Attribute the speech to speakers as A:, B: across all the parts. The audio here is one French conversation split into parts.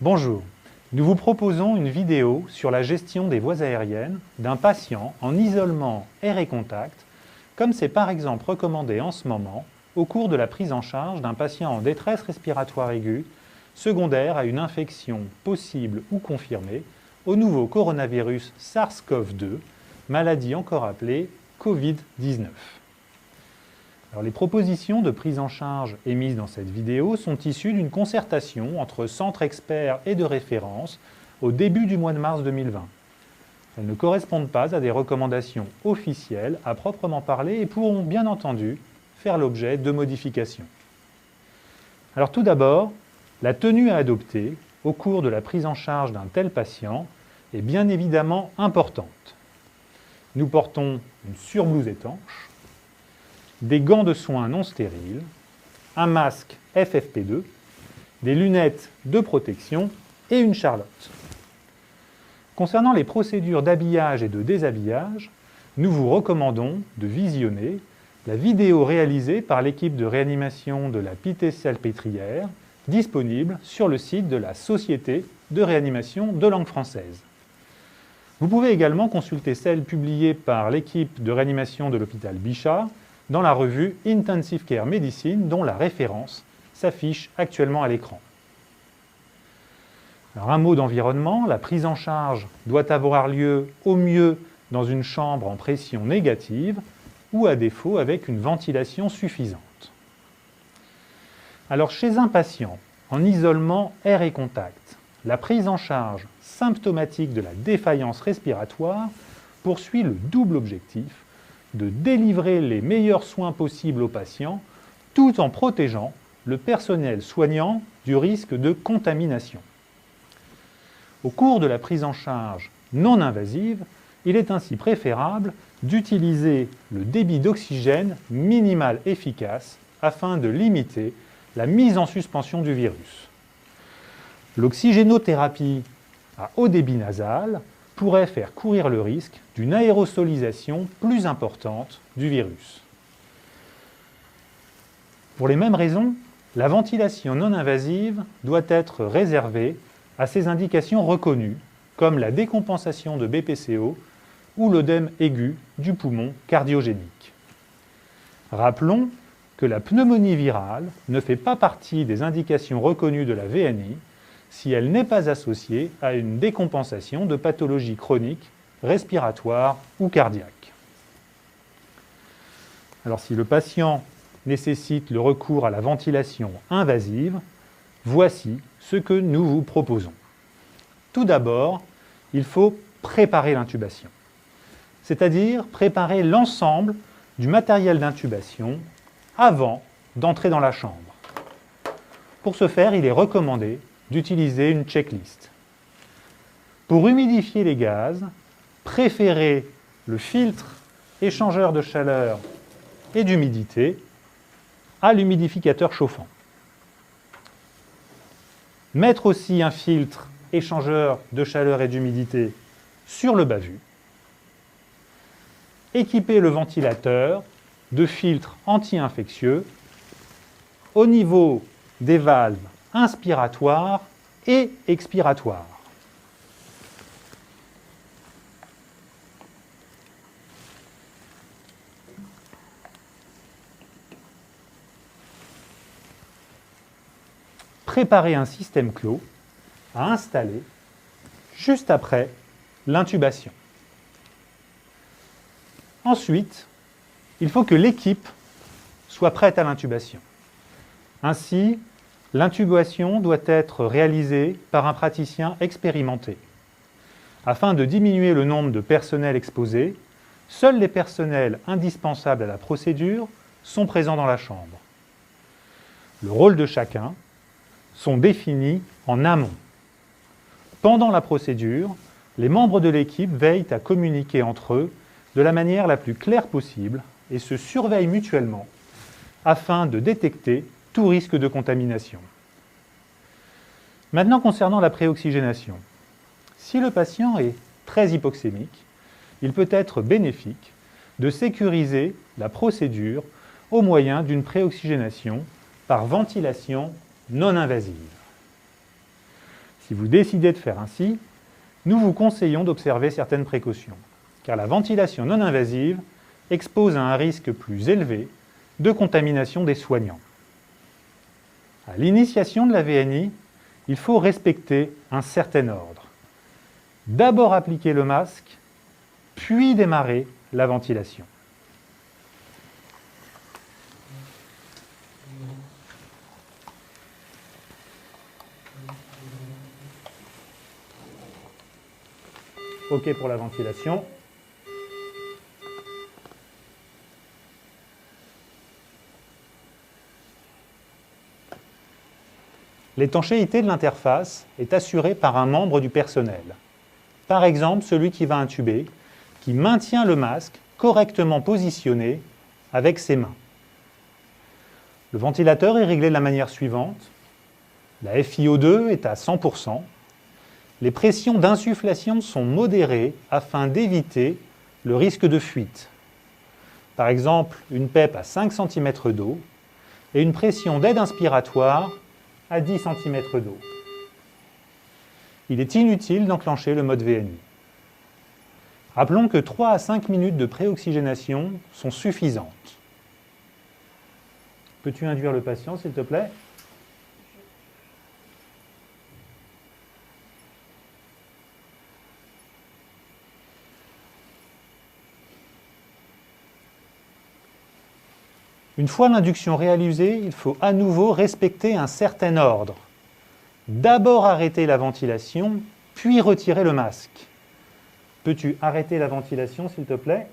A: Bonjour, nous vous proposons une vidéo sur la gestion des voies aériennes d'un patient en isolement air et contact, comme c'est par exemple recommandé en ce moment au cours de la prise en charge d'un patient en détresse respiratoire aiguë, secondaire à une infection possible ou confirmée au nouveau coronavirus SARS-CoV-2, maladie encore appelée Covid-19. Alors, les propositions de prise en charge émises dans cette vidéo sont issues d'une concertation entre centres experts et de référence au début du mois de mars 2020. Elles ne correspondent pas à des recommandations officielles à proprement parler et pourront bien entendu faire l'objet de modifications. Alors tout d'abord, la tenue à adopter au cours de la prise en charge d'un tel patient est bien évidemment importante. Nous portons une surblouse étanche, des gants de soins non stériles, un masque FFP2, des lunettes de protection et une charlotte. Concernant les procédures d'habillage et de déshabillage, nous vous recommandons de visionner la vidéo réalisée par l'équipe de réanimation de la Pitié-Salpêtrière, disponible sur le site de la Société de réanimation de langue française. Vous pouvez également consulter celle publiée par l'équipe de réanimation de l'hôpital Bichat dans la revue Intensive Care Medicine, dont la référence s'affiche actuellement à l'écran. Alors, un mot d'environnement, la prise en charge doit avoir lieu au mieux dans une chambre en pression négative ou à défaut avec une ventilation suffisante. Alors chez un patient en isolement air et contact, la prise en charge symptomatique de la défaillance respiratoire poursuit le double objectif de délivrer les meilleurs soins possibles aux patients tout en protégeant le personnel soignant du risque de contamination. Au cours de la prise en charge non invasive, il est ainsi préférable d'utiliser le débit d'oxygène minimal efficace afin de limiter la mise en suspension du virus. L'oxygénothérapie à haut débit nasal pourrait faire courir le risque d'une aérosolisation plus importante du virus. Pour les mêmes raisons, la ventilation non invasive doit être réservée à ces indications reconnues, comme la décompensation de BPCO ou l'œdème aigu du poumon cardiogénique. Rappelons que la pneumonie virale ne fait pas partie des indications reconnues de la VNI si elle n'est pas associée à une décompensation de pathologies chroniques, respiratoires ou cardiaques. Alors si le patient nécessite le recours à la ventilation invasive, voici ce que nous vous proposons. Tout d'abord, il faut préparer l'intubation, c'est-à-dire préparer l'ensemble du matériel d'intubation avant d'entrer dans la chambre. Pour ce faire, il est recommandé d'utiliser une checklist. Pour humidifier les gaz, préférez le filtre échangeur de chaleur et d'humidité à l'humidificateur chauffant. Mettre aussi un filtre échangeur de chaleur et d'humidité sur le bas-vu. Équiper le ventilateur de filtres anti-infectieux au niveau des valves inspiratoires et expiratoires. Préparer un système clos à installer juste après l'intubation. Ensuite, il faut que l'équipe soit prête à l'intubation. Ainsi, l'intubation doit être réalisée par un praticien expérimenté. Afin de diminuer le nombre de personnels exposés, seuls les personnels indispensables à la procédure sont présents dans la chambre. Le rôle de chacun sont définis en amont. Pendant la procédure, les membres de l'équipe veillent à communiquer entre eux de la manière la plus claire possible et se surveillent mutuellement afin de détecter tout risque de contamination. Maintenant, concernant la préoxygénation. Si le patient est très hypoxémique, il peut être bénéfique de sécuriser la procédure au moyen d'une préoxygénation par ventilation non invasive. Si vous décidez de faire ainsi, nous vous conseillons d'observer certaines précautions, car la ventilation non invasive expose à un risque plus élevé de contamination des soignants. À l'initiation de la VNI, il faut respecter un certain ordre. D'abord appliquer le masque, puis démarrer la ventilation. OK pour la ventilation. L'étanchéité de l'interface est assurée par un membre du personnel. Par exemple, celui qui va intuber, qui maintient le masque correctement positionné avec ses mains. Le ventilateur est réglé de la manière suivante. La FiO2 est à 100%. Les pressions d'insufflation sont modérées afin d'éviter le risque de fuite. Par exemple, une PEP à 5 cm d'eau et une pression d'aide inspiratoire à 10 cm d'eau. Il est inutile d'enclencher le mode VNI. Rappelons que 3 à 5 minutes de préoxygénation sont suffisantes. Peux-tu induire le patient, s'il te plaît ? Une fois l'induction réalisée, il faut à nouveau respecter un certain ordre. D'abord arrêter la ventilation, puis retirer le masque. Peux-tu arrêter la ventilation, s'il te plaît ?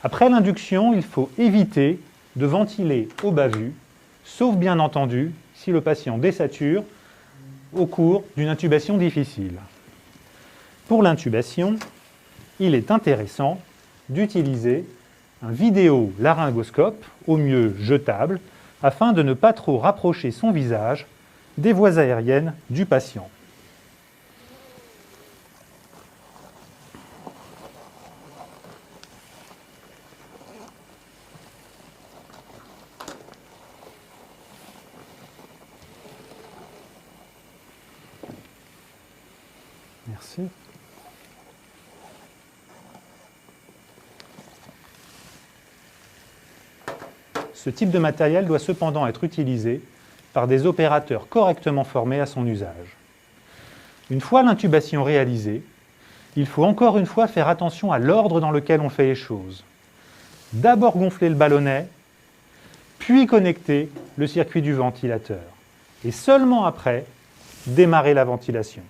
A: Après l'induction, il faut éviter de ventiler au bas-vu, sauf bien entendu si le patient désature au cours d'une intubation difficile. Pour l'intubation, il est intéressant d'utiliser un vidéo-laryngoscope, au mieux jetable, afin de ne pas trop rapprocher son visage des voies aériennes du patient. Merci. Ce type de matériel doit cependant être utilisé par des opérateurs correctement formés à son usage. Une fois l'intubation réalisée, il faut encore une fois faire attention à l'ordre dans lequel on fait les choses. D'abord gonfler le ballonnet, puis connecter le circuit du ventilateur. Et seulement après, démarrer la ventilation.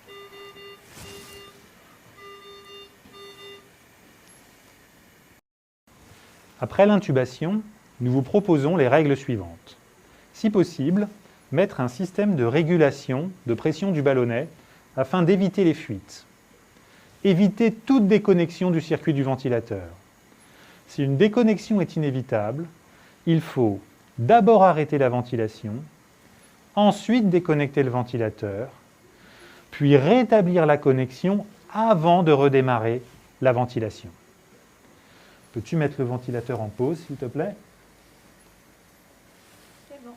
A: Après l'intubation, nous vous proposons les règles suivantes. Si possible, mettre un système de régulation de pression du ballonnet afin d'éviter les fuites. Éviter toute déconnexion du circuit du ventilateur. Si une déconnexion est inévitable, il faut d'abord arrêter la ventilation, ensuite déconnecter le ventilateur, puis rétablir la connexion avant de redémarrer la ventilation. Peux-tu mettre le ventilateur en pause, s'il te plaît ?
B: C'est bon.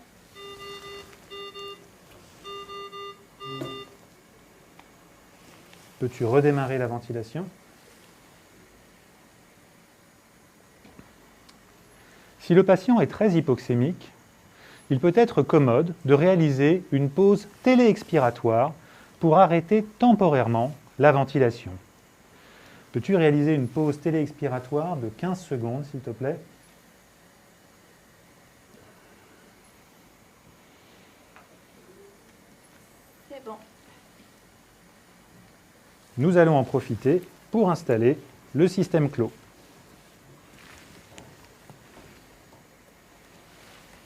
A: Peux-tu redémarrer la ventilation ? Si le patient est très hypoxémique, il peut être commode de réaliser une pause téléexpiratoire pour arrêter temporairement la ventilation. Peux-tu réaliser une pause téléexpiratoire de 15 secondes, s'il te plaît ?
B: C'est bon.
A: Nous allons en profiter pour installer le système clos.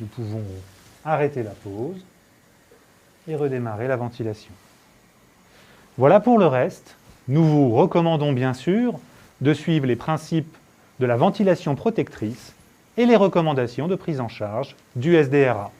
A: Nous pouvons arrêter la pause et redémarrer la ventilation. Voilà pour le reste. Nous vous recommandons bien sûr de suivre les principes de la ventilation protectrice et les recommandations de prise en charge du SDRA.